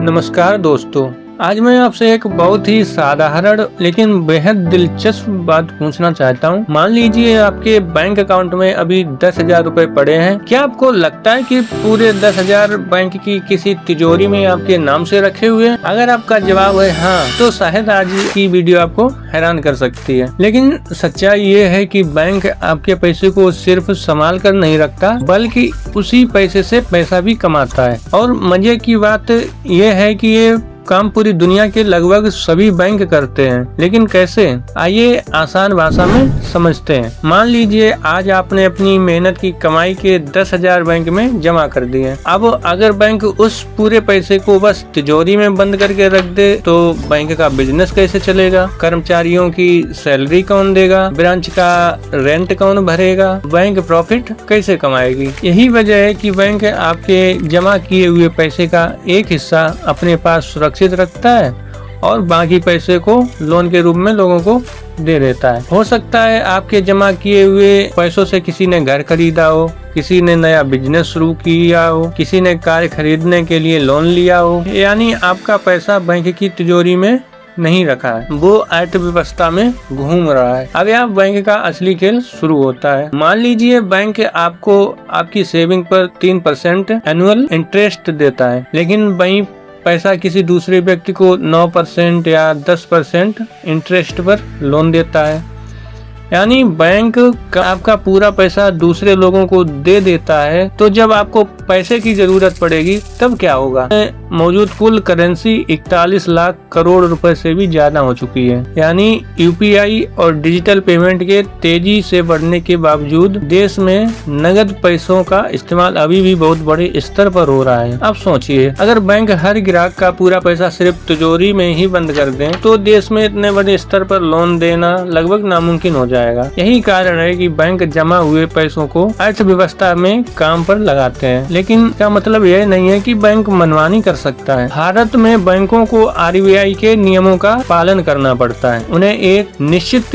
नमस्कार दोस्तों, आज मैं आपसे एक बहुत ही साधारण लेकिन बेहद दिलचस्प बात पूछना चाहता हूँ। मान लीजिए आपके बैंक अकाउंट में अभी 10,000 रुपए पड़े हैं। क्या आपको लगता है कि पूरे 10,000 बैंक की किसी तिजोरी में आपके नाम से रखे हुए हैं? अगर आपका जवाब है हाँ, तो शायद आज की वीडियो आपको हैरान कर सकती है। लेकिन सच्चाई ये है कि बैंक आपके पैसे को सिर्फ संभाल कर नहीं रखता, बल्कि उसी पैसे से पैसा भी कमाता है। और मजे की बात ये है कि ये काम पूरी दुनिया के लगभग सभी बैंक करते हैं। लेकिन कैसे? आइए आसान भाषा में समझते हैं। मान लीजिए आज आपने अपनी मेहनत की कमाई के 10,000 बैंक में जमा कर दिए। अब अगर बैंक उस पूरे पैसे को बस तिजोरी में बंद करके रख दे तो बैंक का बिजनेस कैसे चलेगा? कर्मचारियों की सैलरी कौन देगा? ब्रांच का रेंट कौन भरेगा? बैंक प्रॉफिट कैसे कमाएगी? यही वजह है कि बैंक आपके जमा किए हुए पैसे का एक हिस्सा अपने पास सुरक्षित रखता है और बाकी पैसे को लोन के रूप में लोगों को दे देता है। हो सकता है आपके जमा किए हुए पैसों से किसी ने घर खरीदा हो, किसी ने नया बिजनेस शुरू किया हो, किसी ने कार खरीदने के लिए लोन लिया हो। यानी आपका पैसा बैंक की तिजोरी में नहीं रखा है, वो अर्थव्यवस्था में घूम रहा है। अब यहाँ बैंक का असली खेल शुरू होता है। मान लीजिए बैंक आपको आपकी सेविंग पर 3% एनुअल इंटरेस्ट देता है, लेकिन वही पैसा किसी दूसरे व्यक्ति को 9% या 10% इंटरेस्ट पर लोन देता है। यानी बैंक आपका पूरा पैसा दूसरे लोगों को दे देता है। तो जब आपको पैसे की जरूरत पड़ेगी तब क्या होगा? मौजूद कुल करेंसी 41 लाख करोड़ रुपए से भी ज्यादा हो चुकी है। यानी यूपीआई और डिजिटल पेमेंट के तेजी से बढ़ने के बावजूद देश में नगद पैसों का इस्तेमाल अभी भी बहुत बड़े स्तर पर हो रहा है। अब सोचिए, अगर बैंक हर ग्राहक का पूरा पैसा सिर्फ तिजोरी में ही बंद कर दें तो देश में इतने बड़े स्तर पर लोन देना लगभग नामुमकिन हो जाएगा। यही कारण है कि बैंक जमा हुए पैसों को अर्थव्यवस्था में काम पर लगाते हैं। लेकिन क्या मतलब यह नहीं है कि बैंक मनमानी कर सकता है। भारत में बैंकों को आरबीआई के नियमों का पालन करना पड़ता है। उन्हें एक निश्चित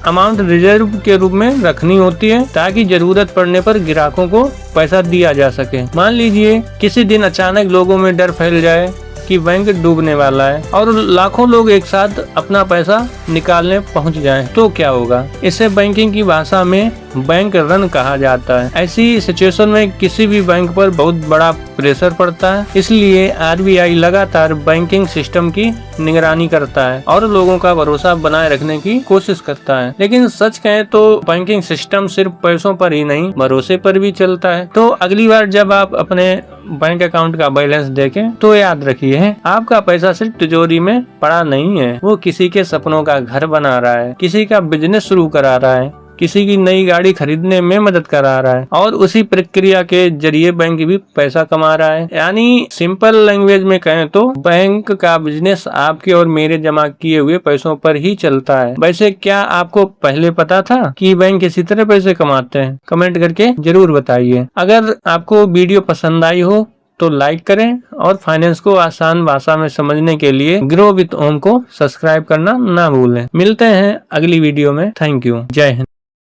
अमाउंट रिजर्व के रूप में रखनी होती है ताकि जरूरत पड़ने पर ग्राहकों को पैसा दिया जा सके। मान लीजिए किसी दिन अचानक लोगों में डर फैल जाए कि बैंक डूबने वाला है और लाखों लोग एक साथ अपना पैसा निकालने पहुंच जाएं, तो क्या होगा? इसे बैंकिंग की भाषा में बैंक रन कहा जाता है। ऐसी सिचुएशन में किसी भी बैंक पर बहुत बड़ा प्रेशर पड़ता है। इसलिए आरबीआई लगातार बैंकिंग सिस्टम की निगरानी करता है और लोगों का भरोसा बनाए रखने की कोशिश करता है। लेकिन सच कहें तो बैंकिंग सिस्टम सिर्फ पैसों पर ही नहीं, भरोसे पर भी चलता है। तो अगली बार जब आप अपने बैंक अकाउंट का बैलेंस देखें तो याद रखिए, आपका पैसा सिर्फ तिजोरी में पड़ा नहीं है। वो किसी के सपनों का घर बना रहा है, किसी का बिजनेस शुरू करा रहा है, किसी की नई गाड़ी खरीदने में मदद करा रहा है और उसी प्रक्रिया के जरिए बैंक भी पैसा कमा रहा है। यानी सिंपल लैंग्वेज में कहें तो बैंक का बिजनेस आपके और मेरे जमा किए हुए पैसों पर ही चलता है। वैसे क्या आपको पहले पता था कि बैंक इसी तरह पैसे कमाते हैं? कमेंट करके जरूर बताइए। अगर आपको वीडियो पसंद आई हो तो लाइक करें और फाइनेंस को आसान भाषा में समझने के लिए ग्रो विद ओम को सब्सक्राइब करना ना भूलें। मिलते हैं अगली वीडियो में। Thank you. जय हिंद।